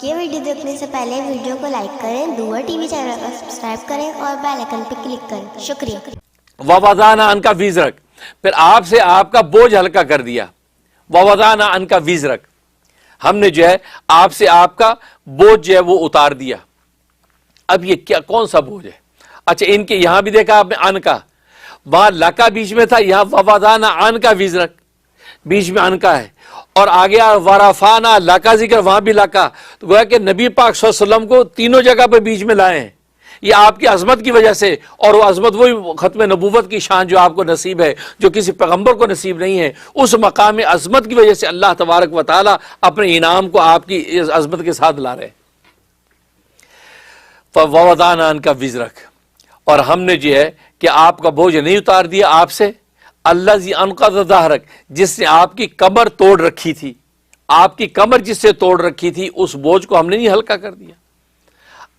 یہ ویڈیو دیکھنے سے پہلے ویڈیو کو لائک کریں، دور ٹی وی چینل کو سبسکرائب کریں اور بیل آئیکن پہ کلک کریں۔ شکریہ۔ وَوَضَعْنَا عَنْكَ وِزْرَكَ، پھر آپ سے آپ کا بوجھ ہلکا کر دیا۔ وَوَضَعْنَا عَنْكَ وِزْرَكَ، ہم نے جو ہے آپ سے آپ کا بوجھ جو ہے وہ اتار دیا۔ اب یہ کیا کون سا بوجھ ہے؟ اچھا ان کے یہاں بھی دیکھا آپ نے ان کا، وہاں لکا بیچ میں تھا، یہاں وَوَضَعْنَا عَنْكَ وِزْرَكَ بیچ میں ان کا ہے، اور آگے وَرَفَعْنَا لَكَ ذکر، وہاں بھی لکا، تو گویا کہ نبی پاک صلی اللہ علیہ وسلم کو تینوں جگہ پہ بیچ میں لائے ہیں۔ یہ آپ کی عظمت کی وجہ سے، اور وہ عظمت وہی ختم نبوت کی شان جو آپ کو نصیب ہے، جو کسی پیغمبر کو نصیب نہیں ہے، اس مقام عظمت کی وجہ سے اللہ تبارک و تعالی اپنے انعام کو آپ کی عظمت کے ساتھ لا رہے ہیں۔ فَوَضَعْنَا عَنْكَ وِزْرَكَ، اور ہم نے جو ہے کہ آپ کا بوجھ نہیں اتار دیا آپ سے، الَّذِي أَنقَضَ ظَهْرَكَ، جس نے آپ کی کمر توڑ رکھی تھی، آپ کی کمر جس سے توڑ رکھی تھی، اس بوجھ کو ہم نے نہیں ہلکا کر دیا۔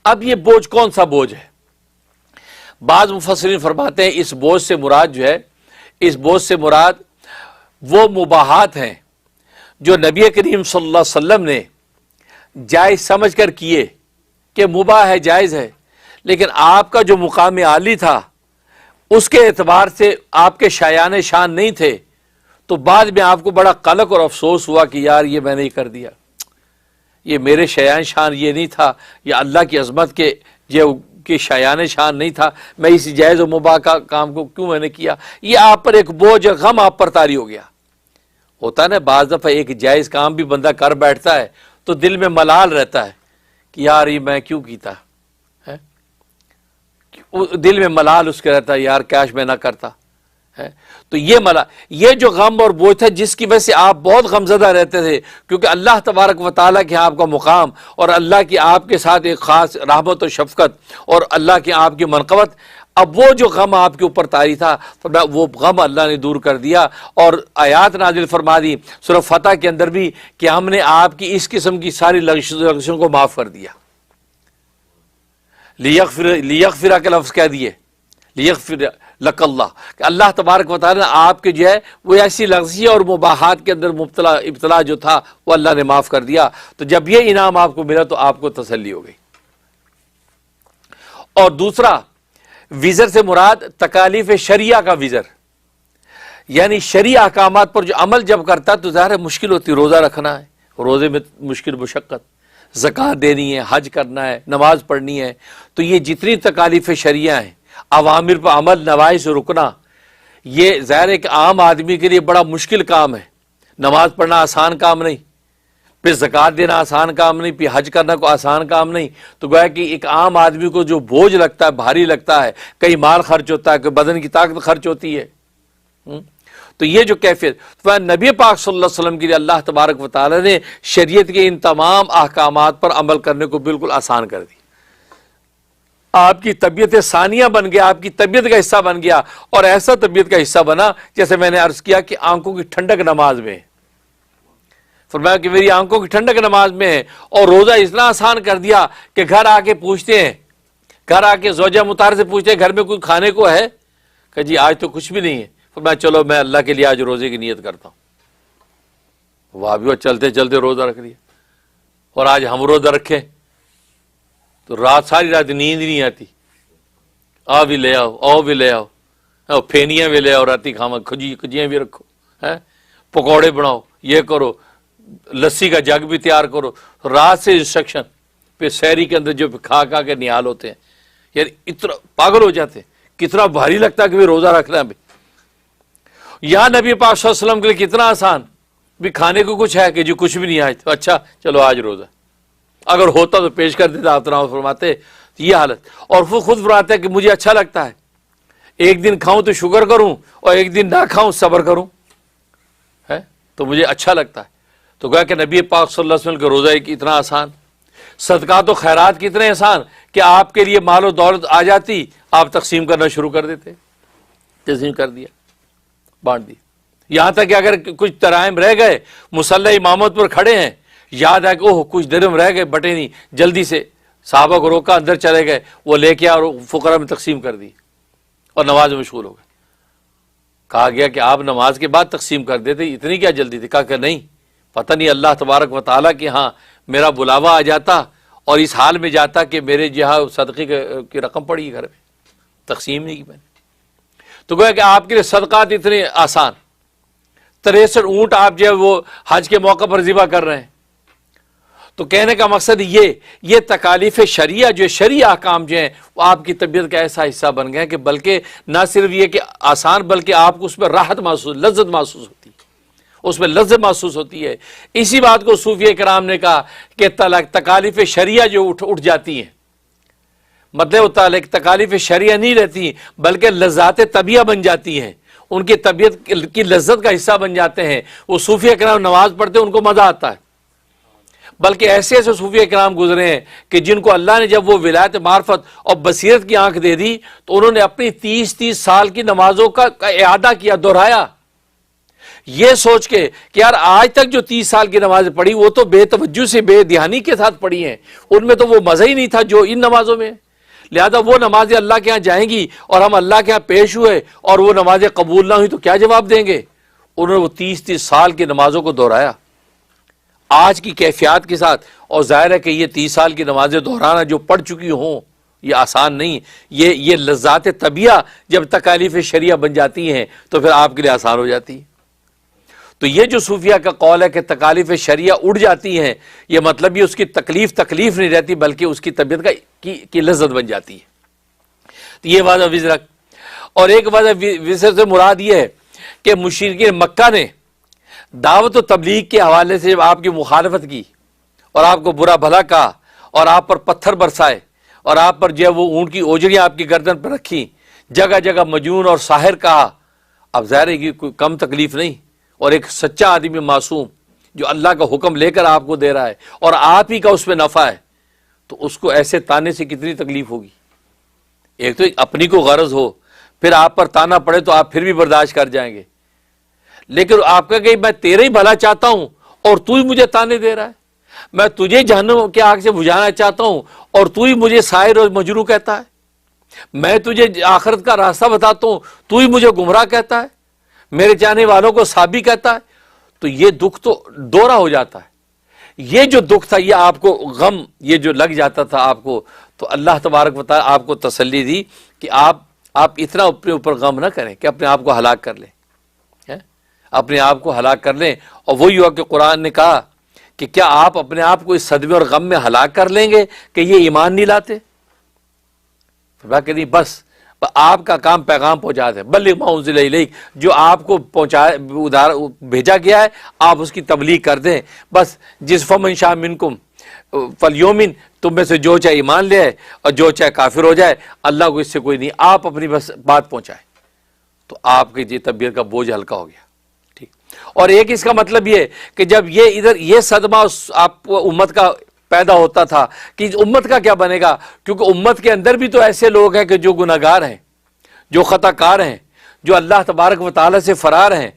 اب یہ بوجھ کون سا بوجھ ہے؟ بعض مفسرین فرماتے ہیں اس بوجھ سے مراد جو ہے، اس بوجھ سے مراد وہ مباحات ہیں جو نبی کریم صلی اللہ علیہ وسلم نے جائز سمجھ کر کیے کہ مباح ہے، جائز ہے، لیکن آپ کا جو مقام عالی تھا اس کے اعتبار سے آپ کے شایان شان نہیں تھے، تو بعد میں آپ کو بڑا قلق اور افسوس ہوا کہ یار یہ میں نے کر دیا، یہ میرے شایان شان یہ نہیں تھا، یا اللہ کی عظمت کے جو کہ شایان شان نہیں تھا، میں اس جائز و مباح کا کام کو کیوں میں نے کیا۔ یہ آپ پر ایک بوجھ اور غم آپ پر طاری ہو گیا۔ ہوتا ہے نا بعض دفعہ ایک جائز کام بھی بندہ کر بیٹھتا ہے تو دل میں ملال رہتا ہے کہ یار یہ میں کیوں کیتا ہے، دل میں ملال اس کے رہتا ہے یار کاش میں نہ کرتا ہے۔ تو یہ جو غم اور بوجھ تھا جس کی وجہ سے آپ بہت غمزدہ رہتے تھے، کیونکہ اللہ تبارک و تعالیٰ کے آپ کا مقام اور اللہ کی آپ کے ساتھ ایک خاص رحمت و شفقت اور اللہ کی آپ کی منقبت، اب وہ جو غم آپ کے اوپر طاری تھا وہ غم اللہ نے دور کر دیا، اور آیات نازل فرما دی سورہ فتح کے اندر بھی کہ ہم نے آپ کی اس قسم کی ساری لغزشوں کو معاف کر دیا۔ لیغفر کا لفظ کہہ دیے، لیغفر لک اللہ، کہ اللہ تبارک و تعالیٰ نے آپ کے جو ہے وہ ایسی لغزی اور مباحات کے اندر ابتلا جو تھا وہ اللہ نے معاف کر دیا۔ تو جب یہ انعام آپ کو ملا تو آپ کو تسلی ہو گئی۔ اور دوسرا وزر سے مراد تکالیف شریعہ کا وزر، یعنی شرعی احکامات پر جو عمل جب کرتا ہے تو ظاہر ہے مشکل ہوتی، روزہ رکھنا ہے، روزے میں مشکل مشقت، زکوٰۃ دینی ہے، حج کرنا ہے، نماز پڑھنی ہے، تو یہ جتنی تکالیف شرعیہ ہیں، اوامر پر عمل، نواہی سے رکنا، یہ ظاہر ہے کہ عام آدمی کے لیے بڑا مشکل کام ہے۔ نماز پڑھنا آسان کام نہیں، پھر زکوٰۃ دینا آسان کام نہیں، پھر حج کرنا کوئی آسان کام نہیں، تو گویا کہ ایک عام آدمی کو جو بوجھ لگتا ہے، بھاری لگتا ہے، کئی مال خرچ ہوتا ہے، کئی بدن کی طاقت خرچ ہوتی ہے، تو یہ جو کیفیت نبی پاک صلی اللہ علیہ وسلم کے لیے اللہ تبارک و تعالی نے شریعت کے ان تمام احکامات پر عمل کرنے کو بالکل آسان کر دی۔ آپ کی طبیعت ثانیہ بن گیا، آپ کی طبیعت کا حصہ بن گیا، اور ایسا طبیعت کا حصہ بنا جیسے میں نے عرض کیا کہ آنکھوں کی ٹھنڈک نماز میں ہے۔ فرمایا کہ میری آنکھوں کی ٹھنڈک نماز میں ہے، اور روزہ اتنا آسان کر دیا کہ گھر آ کے پوچھتے ہیں، گھر آ کے زوجہ مطہرہ سے پوچھتے ہیں گھر میں کوئی کھانے کو ہے، کہ جی آج تو کچھ بھی نہیں ہے، فرمایا چلو میں اللہ کے لیے آج روزے کی نیت کرتا ہوں، واہ بھی چلتے چلتے روزہ رکھ لیا۔ اور آج ہم روزہ رکھیں تو رات ساری رات نیند نہیں آتی، آ بھی لے آؤ، آؤ بھی لے آؤ، پھینیاں بھی لے آؤ، راتی کھاوا کھجیاں بھی رکھو، پکوڑے بناؤ، یہ کرو، لسی کا جگ بھی تیار کرو، رات سے انسٹرکشن، پھر سحری کے اندر جو کھا کھا کے نہال ہوتے ہیں، یعنی اتنا پاگل ہو جاتے ہیں، کتنا بھاری لگتا ہے کہ روزہ رکھنا ہے۔ یہاں نبی پاک صلی اللہ علیہ وسلم کے لیے کتنا آسان، بھی کھانے کو کچھ ہے کہ جو کچھ بھی نہیں آج، تو اچھا چلو آج روزہ، اگر ہوتا تو پیش کر دیتا، آپ فرماتے یہ حالت۔ اور وہ خود فرماتے ہیں کہ مجھے اچھا لگتا ہے ایک دن کھاؤں تو شکر کروں، اور ایک دن نہ کھاؤں صبر کروں، ہے تو مجھے اچھا لگتا ہے۔ تو گویا کہ نبی پاک صلی اللہ علیہ وسلم کے روزہ اتنا آسان، صدقات و خیرات کتنے آسان کہ آپ کے لیے مال و دولت آ جاتی، آپ تقسیم کرنا شروع کر دیتے، تقسیم کر دیا، بانٹ دی۔ یہاں تک کہ اگر کچھ ترائم رہ گئے، مصلی امامت پر کھڑے ہیں، یاد ہے کہ اوہ کچھ درہم رہ گئے بٹے نہیں، جلدی سے صحابہ کو روکا، اندر چلے گئے، وہ لے کے اور فقراء میں تقسیم کر دی، اور نماز میں مشغول ہو گئے۔ کہا گیا کہ آپ نماز کے بعد تقسیم کر دیتے، اتنی کیا جلدی تھی؟ کہا کہ نہیں، پتہ نہیں اللہ تبارک و تعالیٰ کے ہاں میرا بلاوا آ جاتا اور اس حال میں جاتا کہ میرے جہاں صدقے کی رقم پڑی ہے گھر میں، تقسیم نہیں کی میں نے. تو گویا کہ آپ کے لیے صدقات اتنے آسان، 63 اونٹ آپ جو ہے وہ حج کے موقع پر ذبح کر رہے ہیں. تو کہنے کا مقصد یہ تکالیف شریعہ جو شرعی احکام جو ہیں وہ آپ کی طبیعت کا ایسا حصہ بن گئے کہ بلکہ نہ صرف یہ کہ آسان بلکہ آپ کو اس میں راحت محسوس، لذت محسوس ہوتی ہے، اس میں لذت محسوس ہوتی ہے. اسی بات کو صوفیہ کرام نے کہا کہ تکالیف شریعہ جو اٹھ جاتی ہیں، مطلب وہ تکالیف شریعہ نہیں رہتی بلکہ لذات طبیعہ بن جاتی ہیں، ان کی طبیعت کی لذت کا حصہ بن جاتے ہیں. وہ صوفیہ کرام نماز پڑھتے ہیں ان کو مزہ آتا ہے، بلکہ ایسے ایسے صوفیہ کرام گزرے ہیں کہ جن کو اللہ نے جب وہ ولایت معرفت اور بصیرت کی آنکھ دے دی تو انہوں نے اپنی 30 سال کی نمازوں کا اعادہ کیا، دہرایا، یہ سوچ کے کہ یار آج تک جو 30 سال کی نمازیں پڑھی وہ تو بے توجہ سے بے دھیانی کے ساتھ پڑھی ہیں، ان میں تو وہ مزہ ہی نہیں تھا جو ان نمازوں میں، لہذا وہ نمازیں اللہ کے ہاں جائیں گی اور ہم اللہ کے ہاں پیش ہوئے اور وہ نمازیں قبول نہ ہوئی تو کیا جواب دیں گے. انہوں نے وہ 30 سال کی نمازوں کو دہرایا آج کی کیفیات کے ساتھ. اور ظاہر ہے کہ یہ 30 سال کی نمازیں دہرانا جو پڑھ چکی ہوں یہ آسان نہیں. یہ لذات طبیعہ جب تکالیف شریعہ بن جاتی ہیں تو پھر آپ کے لیے آسان ہو جاتی ہے. تو یہ جو صوفیہ کا قول ہے کہ تکالیف شریعہ اڑ جاتی ہیں، یہ مطلب یہ اس کی تکلیف نہیں رہتی بلکہ اس کی طبیعت کی لذت بن جاتی ہے. تو یہ وعدہ وزر. اور ایک وعدہ وزر سے مراد یہ ہے کہ مشرکین مکہ نے دعوت و تبلیغ کے حوالے سے جب آپ کی مخالفت کی اور آپ کو برا بھلا کہا اور آپ پر پتھر برسائے اور آپ پر جو ہے وہ اونٹ کی اوجڑیاں آپ کی گردن پر رکھی، جگہ جگہ مجنون اور ساحر کہا، اب ظاہر ہے کہ کوئی کم تکلیف نہیں. اور ایک سچا آدمی معصوم جو اللہ کا حکم لے کر آپ کو دے رہا ہے اور آپ ہی کا اس پہ نفع ہے تو اس کو ایسے تانے سے کتنی تکلیف ہوگی. ایک تو اپنی کو غرض ہو، پھر آپ پر تانا پڑے تو آپ پھر بھی برداشت کر جائیں گے، لیکن آپ کا کہ میں تیرے ہی بھلا چاہتا ہوں اور تو ہی مجھے تانے دے رہا ہے، میں تجھے جہنم کے آگ سے بجھانا چاہتا ہوں اور تو ہی مجھے سائر اور مجروح کہتا ہے، میں تجھے آخرت کا راستہ بتاتا ہوں تو ہی مجھے گمراہ کہتا ہے، میرے چاہنے والوں کو صابی کہتا ہے. تو یہ دکھ تو دوہرا ہو جاتا ہے. یہ جو دکھ تھا یہ آپ کو غم یہ جو لگ جاتا تھا آپ کو، تو اللہ تبارک و تعالی آپ کو تسلی دی کہ آپ اتنا اپنے اوپر غم نہ کریں کہ اپنے آپ کو ہلاک کر لیں، اپنے آپ کو ہلاک کر لیں. اور وہی ہوا کہ قرآن نے کہا کہ کیا آپ اپنے آپ کو اس صدمے اور غم میں ہلاک کر لیں گے کہ یہ ایمان نہیں لاتے؟ فرمایا کہ نہیں، بس آپ کا کام پیغام پہنچا دیں، بلغ ما انزل الیک، جو آپ کو بھیجا گیا ہے آپ اس کی تبلیغ کر دیں. بس جس فمن شاء منکم فلیؤمن، تم میں سے جو چاہے ایمان لے آئے اور جو چاہے کافر ہو جائے، اللہ کو اس سے کوئی نہیں، آپ اپنی بس بات پہنچائیں تو آپ کی طبیعت کا بوجھ ہلکا ہو گیا. ٹھیک. اور ایک اس کا مطلب یہ کہ جب یہ صدمہ آپ امت کا پیدا ہوتا تھا کہ امت کا کیا بنے گا، کیونکہ امت کے اندر بھی تو ایسے لوگ ہیں کہ جو گناہگار ہیں، جو خطا کار ہیں، جو اللہ تبارک و تعالی سے فرار ہیں،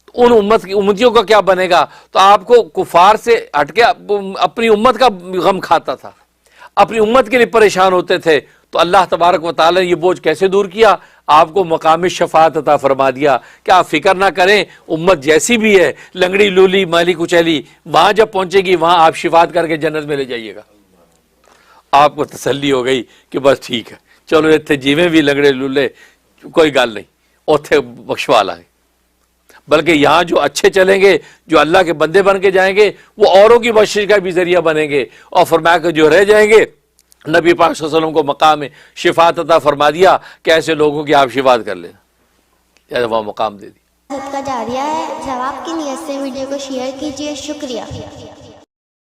تو ان امتیوں کا کیا بنے گا. تو آپ کو کفار سے ہٹ کے اپنی امت کا غم کھاتا تھا، اپنی امت کے لیے پریشان ہوتے تھے. تو اللہ تبارک و تعالی نے یہ بوجھ کیسے دور کیا، آپ کو مقام شفاعت عطا فرما دیا کہ آپ فکر نہ کریں، امت جیسی بھی ہے، لنگڑی لولی مالی کچیلی، وہاں جب پہنچے گی وہاں آپ شفاعت کر کے جنت میں لے جائیے گا. آپ کو تسلی ہو گئی کہ بس ٹھیک ہے، چلو اتنے جیویں بھی لنگڑے لولے کوئی گل نہیں، اوتھے بخشوا لائیں. بلکہ یہاں جو اچھے چلیں گے، جو اللہ کے بندے بن کے جائیں گے، وہ اوروں کی بخشش کا بھی ذریعہ بنیں گے. اور فرمایا کہ جو رہ جائیں گے، نبی پاک صلی اللہ علیہ وسلم کو مقام شفاعت عطا فرما دیا کہ ایسے لوگوں کی آپ شفاعت کر لینا، یا وہاں مقام دے دی. صدقہ جاریہ ہے، ثواب کی نیت سے ویڈیو کو شیئر کیجیے. شکریہ.